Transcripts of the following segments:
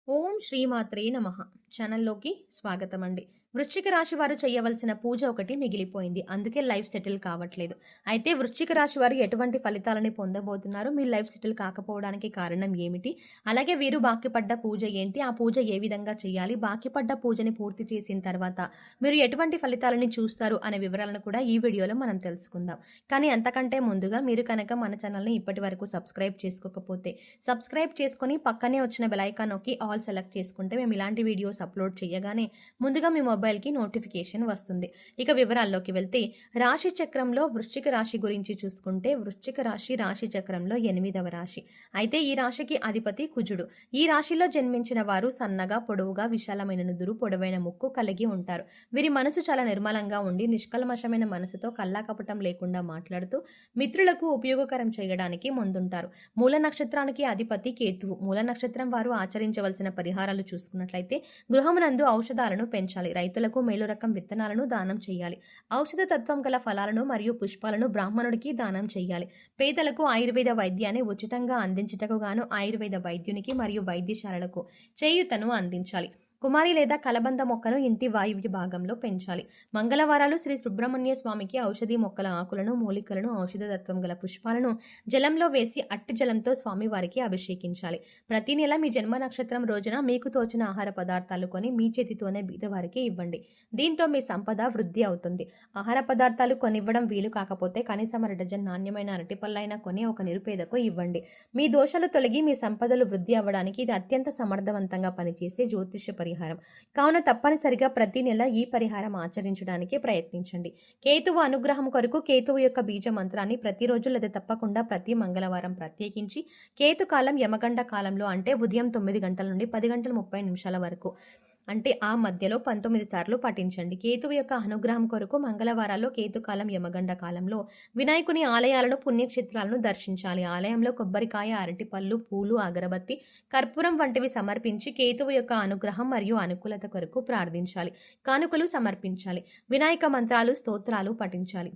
ఓం శ్రీమాత్రే నమః. ఛానల్లోకి స్వాగతం అండి. వృశ్చిక రాశి వారు చేయవలసిన పూజ ఒకటి మిగిలిపోయింది. అందుకే లైఫ్ సెటిల్ కావట్లేదు. అయితే వృశ్చిక రాశి వారు ఎటువంటి ఫలితాలని పొందబోతున్నారు? మీ లైఫ్ సెటిల్ కాకపోవడానికి కారణం ఏమిటి? అలాగే వీరు బాకీ పడ్డ పూజ ఏంటి? ఆ పూజ ఏ విధంగా చేయాలి? బాకీ పడ్డ పూజని పూర్తి చేసిన తర్వాత మీరు ఎటువంటి ఫలితాలని చూస్తారు అనే వివరాలను కూడా ఈ వీడియోలో మనం తెలుసుకుందాం. కానీ అంతకంటే ముందుగా మీరు కనుక మన ఛానల్ని ఇప్పటి వరకు సబ్స్క్రైబ్ చేసుకోకపోతే సబ్స్క్రైబ్ చేసుకొని పక్కనే వచ్చిన బెల్ ఐకాన్ నొక్కి ఆల్ సెలెక్ట్ చేసుకుంటే మేము ఇలాంటి వీడియోస్ అప్లోడ్ చేయగానే ముందుగా మీ మొబైల్కి నోటిఫికేషన్ వస్తుంది. ఇక వివరాల్లోకి వెళ్తే రాశి చక్రంలో వృశ్చిక రాశి గురించి చూసుకుంటే వృశ్చిక రాశి రాశి చక్రంలో 8వ రాశి. అయితే ఈ రాశికి అధిపతి కుజుడు. ఈ రాశిలో జన్మించిన వారు సన్నగా పొడవుగా విశాలమైన నుదురు పొడవైన ముక్కు కలిగి ఉంటారు. వీరి మనసు చాలా నిర్మలంగా ఉండి నిష్కల్మషమైన మనసుతో కల్లాకపటం లేకుండా మాట్లాడుతూ మిత్రులకు ఉపయోగకరం చేయడానికి ముందుంటారు. మూల నక్షత్రానికి అధిపతి కేతువు. మూల నక్షత్రం వారు ఆచరించవలసిన పరిహారాలు చూసుకున్నట్లయితే గృహమునందు ఔషధాలను పెంచాలి. రైతులకు మేలు రకం విత్తనాలను దానం చేయాలి. ఔషధ తత్వం గల ఫలాలను మరియు పుష్పాలను బ్రాహ్మణుడికి దానం చేయాలి. పేదలకు ఆయుర్వేద వైద్యాన్ని ఉచితంగా అందించుటకు గాను ఆయుర్వేద వైద్యునికి మరియు వైద్యశాలలకు చేయూతను అందించాలి. కుమారి లేదా కలబంద మొక్కను ఇంటి వాయువ్య భాగంలో పెంచాలి. మంగళవారాలు శ్రీ సుబ్రహ్మణ్య స్వామికి ఔషధి మొక్కల ఆకులను మూలికలను ఔషధ తత్వం గల పుష్పాలను జలంలో వేసి అట్టి జలంతో స్వామి వారికి అభిషేకించాలి. ప్రతి నెల మీ జన్మ నక్షత్రం రోజున మీకు తోచిన ఆహార పదార్థాలు కొని మీ చేతితోనే బీదవారికి ఇవ్వండి. దీంతో మీ సంపద వృద్ధి అవుతుంది. ఆహార పదార్థాలు కొనివ్వడం వీలు కాకపోతే కనీసం 1 డజన్ నాణ్యమైన అరటిపళ్ళైనా కొని ఒక నిరుపేదకు ఇవ్వండి. మీ దోషాలు తొలగి మీ సంపదలు వృద్ధి అవ్వడానికి ఇది అత్యంత సమర్థవంతంగా పనిచేసే జ్యోతిష్య పరిహారం. కావున తప్పనిసరిగా ప్రతి నెల ఈ పరిహారం ఆచరించడానికి ప్రయత్నించండి. కేతువు అనుగ్రహం కొరకు కేతువు యొక్క బీజ మంత్రాన్ని ప్రతిరోజు లేదా తప్పకుండా ప్రతి మంగళవారం ప్రత్యేకించి కేతుకాలం యమగండ కాలంలో అంటే ఉదయం 9 గంటల నుండి 10 గంటల 30 నిమిషాల వరకు అంటే ఆ మధ్యలో 19 సార్లు పఠించండి. కేతువు యొక్క అనుగ్రహం కొరకు మంగళవారాల్లో కేతుకాలం యమగండ కాలంలో వినాయకుని ఆలయాలను పుణ్యక్షేత్రాలను దర్శించాలి. ఆలయంలో కొబ్బరికాయ అరటిపళ్ళు పూలు అగరబత్తి కర్పూరం వంటివి సమర్పించి కేతువు యొక్క అనుగ్రహం మరియు అనుకూలత కొరకు ప్రార్థించాలి. కానుకలు సమర్పించాలి. వినాయక మంత్రాలు స్తోత్రాలు పఠించాలి.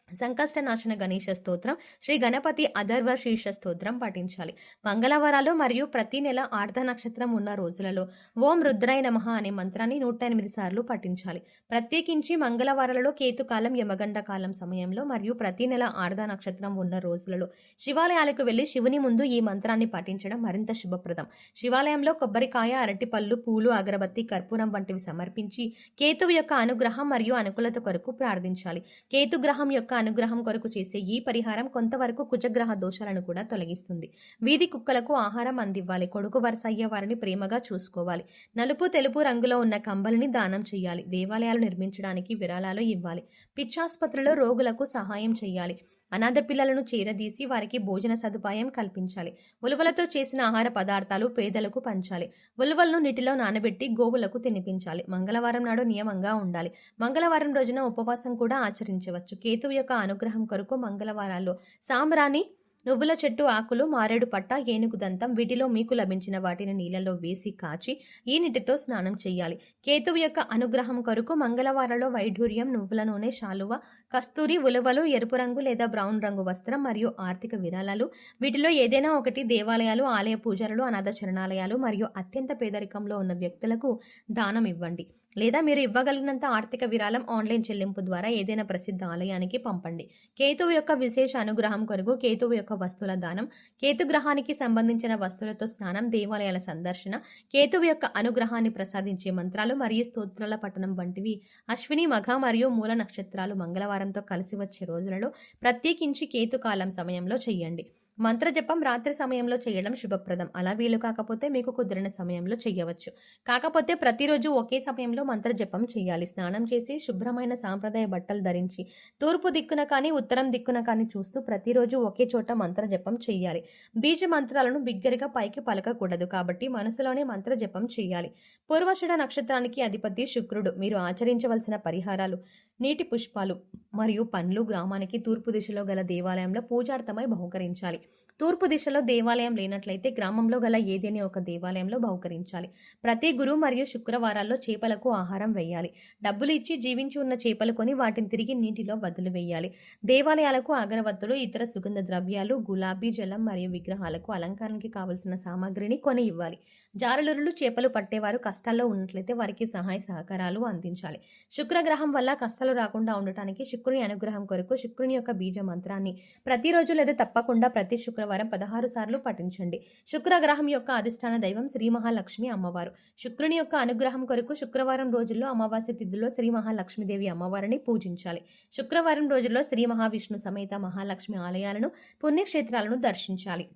సంకష్టనాశన గణేశ స్తోత్రం శ్రీ గణపతి అథర్వ శీర్ష స్తోత్రం పఠించాలి. మంగళవారాలు మరియు ప్రతి నెల ఆర్ధ నక్షత్రం ఉన్న రోజులలో ఓం రుద్రాయ నమః అనే మంత్రాన్ని 108 సార్లు పఠించాలి. ప్రత్యేకించి మంగళవారాలలో కేతుకాలం యమగండ కాలం సమయంలో మరియు ప్రతి నెల ఆర్ధ నక్షత్రం ఉన్న రోజులలో శివాలయాలకు వెళ్లి శివుని ముందు ఈ మంత్రాన్ని పఠించడం మరింత శుభప్రదం. శివాలయంలో కొబ్బరికాయ అరటిపళ్ళు పూలు అగరబత్తి కర్పూరం వంటివి సమర్పించి కేతువు యొక్క అనుగ్రహం మరియు అనుకూలత కొరకు ప్రార్థించాలి. కేతుగ్రహం యొక్క అనుగ్రహం కొరకు చేసే ఈ పరిహారం కొంతవరకు కుజగ్రహ దోషాలను కూడా తొలగిస్తుంది. వీధి కుక్కలకు ఆహారం అందివ్వాలి. కొడుకు వరుస అయ్యే వారిని ప్రేమగా చూసుకోవాలి. నలుపు తెలుపు రంగులో ఉన్న కంబలిని దానం చేయాలి. దేవాలయాలు నిర్మించడానికి విరాళాలు ఇవ్వాలి. పిచ్చాసుపత్రిలో రోగులకు సహాయం చేయాలి. అనాథ పిల్లలను చేరదీసి వారికి భోజన సదుపాయం కల్పించాలి. ఉలువలతో చేసిన ఆహార పదార్థాలు పేదలకు పంచాలి. ఉలువలను నీటిలో నానబెట్టి గోవులకు తినిపించాలి. మంగళవారం నాడు నియమంగా ఉండాలి. మంగళవారం రోజున ఉపవాసం కూడా ఆచరించవచ్చు. కేతువు యొక్క అనుగ్రహం కొరకు మంగళవారాల్లో సాంబ్రాణి నువ్వుల చెట్టు ఆకులు మారేడు పట్ట ఏనుగు దంతం వీటిలో మీకు లభించిన వాటిని నీళ్ళలో వేసి కాచి ఈ నీటితో స్నానం చేయాలి. కేతువు యొక్క అనుగ్రహం కొరకు మంగళవారంలో వైఢూర్యం నువ్వుల నూనె శాలువ కస్తూరి ఉలవలు ఎరుపు రంగు లేదా బ్రౌన్ రంగు వస్త్రం మరియు ఆర్థిక విరాళాలు వీటిలో ఏదైనా ఒకటి దేవాలయాలు ఆలయ పూజలు అనాథ శరణాలయాలు మరియు అత్యంత పేదరికంలో ఉన్న వ్యక్తులకు దానం ఇవ్వండి. లేదా మీరు ఇవ్వగలిగినంత ఆర్థిక విరాళం ఆన్లైన్ చెల్లింపు ద్వారా ఏదైనా ప్రసిద్ధ ఆలయానికి పంపండి. కేతువు యొక్క విశేష అనుగ్రహం కొరకు కేతువు యొక్క వస్తువుల దానం కేతుగ్రహానికి సంబంధించిన వస్తువులతో స్నానం దేవాలయాల సందర్శన కేతువు యొక్క అనుగ్రహాన్ని ప్రసాదించే మంత్రాలు మరియు స్తోత్రాల పఠనం వంటివి అశ్విని మఘ మరియు మూల నక్షత్రాలు మంగళవారంతో కలిసి వచ్చే రోజులలో ప్రత్యేకించి కేతుకాలం సమయంలో చేయండి. మంత్రజపం రాత్రి సమయంలో చేయడం శుభప్రదం. అలా వీలు కాకపోతే మీకు కుదిరిన సమయంలో చేయవచ్చు. కాకపోతే ప్రతిరోజు ఒకే సమయంలో మంత్రజపం చేయాలి. స్నానం చేసి శుభ్రమైన సాంప్రదాయ బట్టలు ధరించి తూర్పు దిక్కున కానీ ఉత్తరం దిక్కున కానీ చూస్తూ ప్రతిరోజు ఒకే చోట మంత్రజపం చేయాలి. బీజ మంత్రాలను బిగ్గరగా పైకి పలకకూడదు కాబట్టి మనసులోనే మంత్రజపం చేయాలి. పూర్వషడ నక్షత్రానికి అధిపతి శుక్రుడు. మీరు ఆచరించవలసిన పరిహారాలు నీటి పుష్పాలు మరియు పండ్లు గ్రామానికి తూర్పు దిశలో గల దేవాలయంలో పూజార్థమై బహుకరించాలి. తూర్పు దిశలో దేవాలయం లేనట్లయితే గ్రామంలో గల ఏదేని ఒక దేవాలయంలో బహుకరించాలి. ప్రతి గురు మరియు శుక్రవారాల్లో చేపలకు ఆహారం వేయాలి. డబ్బులు ఇచ్చి జీవించి ఉన్న చేపలు కొని వాటిని తిరిగి నీటిలో వదిలివేయాలి. దేవాలయాలకు అగరవత్తులు, ఇతర సుగంధ ద్రవ్యాలు, గులాబీ జలం మరియు విగ్రహాలకు అలంకారానికి కావలసిన సామాగ్రిని కొని ఇవ్వాలి. జారులరులు చేపలు పట్టేవారు కష్టాల్లో ఉన్నట్లయితే వారికి సహాయ సహకారాలు అందించాలి. శుక్రగ్రహం వల్ల కష్టాలు రాకుండా ఉండటానికి శుక్రుని అనుగ్రహం కొరకు శుక్రుని యొక్క బీజ మంత్రాన్ని ప్రతిరోజు లేదా తప్పకుండా ప్రతి శుక్రవారం 16 సార్లు పఠించండి. శుక్రగ్రహం యొక్క అధిష్టాన దైవం శ్రీ మహాలక్ష్మి అమ్మవారు. శుక్రుని యొక్క అనుగ్రహం కొరకు శుక్రవారం రోజుల్లో అమావాస్య తిథిలో శ్రీ మహాలక్ష్మీదేవి అమ్మవారిని పూజించాలి. శుక్రవారం రోజుల్లో శ్రీ మహావిష్ణు సమేత మహాలక్ష్మి ఆలయాలను, పుణ్యక్షేత్రాలను దర్శించాలి.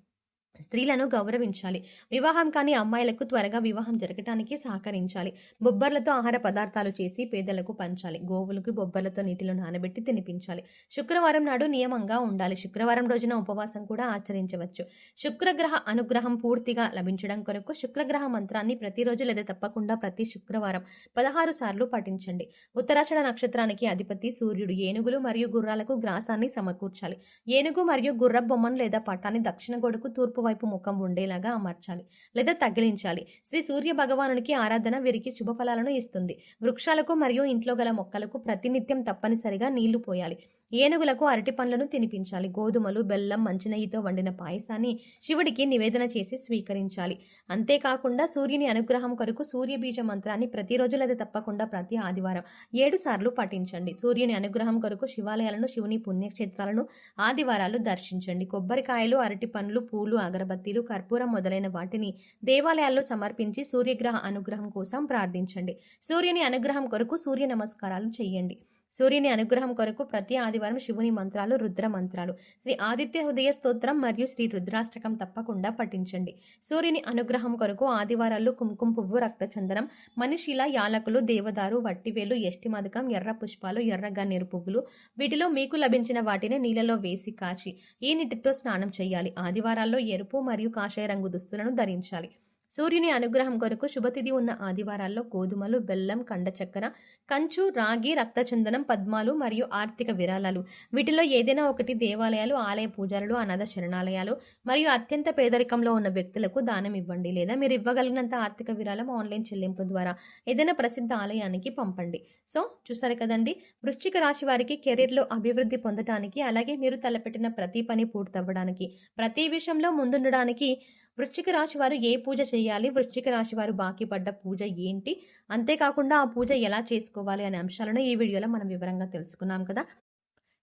స్త్రీలను గౌరవించాలి. వివాహం కాని అమ్మాయిలకు త్వరగా వివాహం జరగటానికి సహకరించాలి. బొబ్బర్లతో ఆహార పదార్థాలు చేసి పేదలకు పంచాలి. గోవులకు బొబ్బర్లతో నీటిలో నానబెట్టి తినిపించాలి. శుక్రవారం నాడు నియమంగా ఉండాలి. శుక్రవారం రోజున ఉపవాసం కూడా ఆచరించవచ్చు. శుక్రగ్రహ అనుగ్రహం పూర్తిగా లభించడం కొరకు శుక్రగ్రహ మంత్రాన్ని ప్రతిరోజు లేదా తప్పకుండా ప్రతి శుక్రవారం 16 సార్లు పఠించండి. ఉత్తరాషాఢ నక్షత్రానికి అధిపతి సూర్యుడు. ఏనుగులు మరియు గుర్రాలకు గ్రాసాన్ని సమకూర్చాలి. ఏనుగు మరియు గుర్ర బొమ్మను లేదా పటాన్ని దక్షిణ గోడకు తూర్పు వైపు ముఖం ఉండేలాగా అమర్చాలి లేదా తగిలించాలి. శ్రీ సూర్య భగవానునికి ఆరాధన వీరికి శుభఫలాలను ఇస్తుంది. వృక్షాలకు మరియు ఇంట్లో గల మొక్కలకు ప్రతినిత్యం తప్పనిసరిగా నీళ్లు పోయాలి. ఏనుగులకు అరటి పండ్లను తినిపించాలి. గోధుమలు, బెల్లం, మంచినెయ్యితో వండిన పాయసాన్ని శివుడికి నివేదన చేసి స్వీకరించాలి. అంతేకాకుండా సూర్యుని అనుగ్రహం కొరకు సూర్య బీజ మంత్రాన్ని ప్రతిరోజు లేదా తప్పకుండా ప్రతి ఆదివారం 7 సార్లు పఠించండి. సూర్యుని అనుగ్రహం కొరకు శివాలయాలను, శివుని పుణ్యక్షేత్రాలను ఆదివారాలు దర్శించండి. కొబ్బరికాయలు, అరటి పండ్లు, పూలు, అగరబత్తీలు, కర్పూరం మొదలైన వాటిని దేవాలయాల్లో సమర్పించి సూర్యగ్రహ అనుగ్రహం కోసం ప్రార్థించండి. సూర్యుని అనుగ్రహం కొరకు సూర్య నమస్కారాలు చేయండి. సూర్యుని అనుగ్రహం కొరకు ప్రతి ఆదివారం శివుని మంత్రాలు, రుద్ర మంత్రాలు, శ్రీ ఆదిత్య హృదయ స్తోత్రం మరియు శ్రీ రుద్రాష్టకం తప్పకుండా పఠించండి. సూర్యుని అనుగ్రహం కొరకు ఆదివారాల్లో కుంకుమ పువ్వు, రక్తచందనం, మనిషిల, యాలకులు, దేవదారు, వట్టివేలు, యష్టిమదకం, ఎర్ర పుష్పాలు, ఎర్ర గన్నేరు పువ్వులు వీటిలో మీకు లభించిన వాటిని నీళ్ళలో వేసి కాచి ఈ నీటితో స్నానం చేయాలి. ఆదివారాల్లో ఎరుపు మరియు కాషాయ రంగు దుస్తులను ధరించాలి. సూర్యుని అనుగ్రహం కొరకు శుభతిథి ఉన్న ఆదివారాల్లో గోధుమలు, బెల్లం, కండ చక్కెర, కంచు, రాగి, రక్తచందనం, పద్మాలు మరియు ఆర్థిక విరాళాలు వీటిలో ఏదైనా ఒకటి దేవాలయాలు, ఆలయ పూజారులు, అనాథ శరణాలయాలు మరియు అత్యంత పేదరికంలో ఉన్న వ్యక్తులకు దానం ఇవ్వండి. లేదా మీరు ఇవ్వగలిగినంత ఆర్థిక విరాళం ఆన్లైన్ చెల్లింపు ద్వారా ఏదైనా ప్రసిద్ధ ఆలయానికి పంపండి. సో చూసారు కదండి, వృశ్చిక రాశి వారికి కెరీర్లో అభివృద్ధి పొందడానికి, అలాగే మీరు తలపెట్టిన ప్రతి పని పూర్తవ్వడానికి, ప్రతి విషయంలో ముందుండడానికి వృశ్చిక రాశి వారు ఏ పూజ చేయాలి, వృశ్చిక రాశి వారు బాకీ పడ్డ పూజ ఏంటి, అంతేకాకుండా ఆ పూజ ఎలా చేసుకోవాలి అనే అంశాలను ఈ వీడియోలో మనం వివరంగా తెలుసుకున్నాం కదా.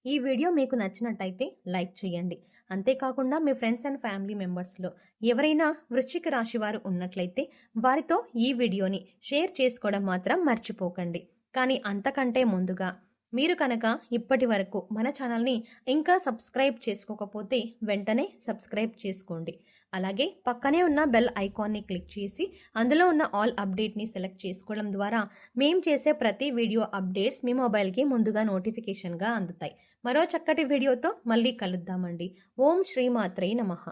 ఈ వీడియో మీకు నచ్చినట్టయితే లైక్ చేయండి. అంతేకాకుండా మీ ఫ్రెండ్స్ అండ్ ఫ్యామిలీ మెంబర్స్లో ఎవరైనా వృశ్చిక రాశి వారు ఉన్నట్లయితే వారితో ఈ వీడియోని షేర్ చేసుకోవడం మాత్రం మర్చిపోకండి. కానీ అంతకంటే ముందుగా మీరు కనుక ఇప్పటి వరకు మన ఛానల్ని ఇంకా సబ్స్క్రైబ్ చేసుకోకపోతే వెంటనే సబ్స్క్రైబ్ చేసుకోండి. అలాగే పక్కనే ఉన్న బెల్ ఐకాన్ని క్లిక్ చేసి అందులో ఉన్న ఆల్ అప్డేట్ని సెలెక్ట్ చేసుకోవడం ద్వారా మేము చేసే ప్రతి వీడియో అప్డేట్స్ మీ మొబైల్కి ముందుగా నోటిఫికేషన్గా అందుతాయి. మరో చక్కటి వీడియోతో మళ్ళీ కలుద్దామండి. ఓం శ్రీమాత్రే నమః.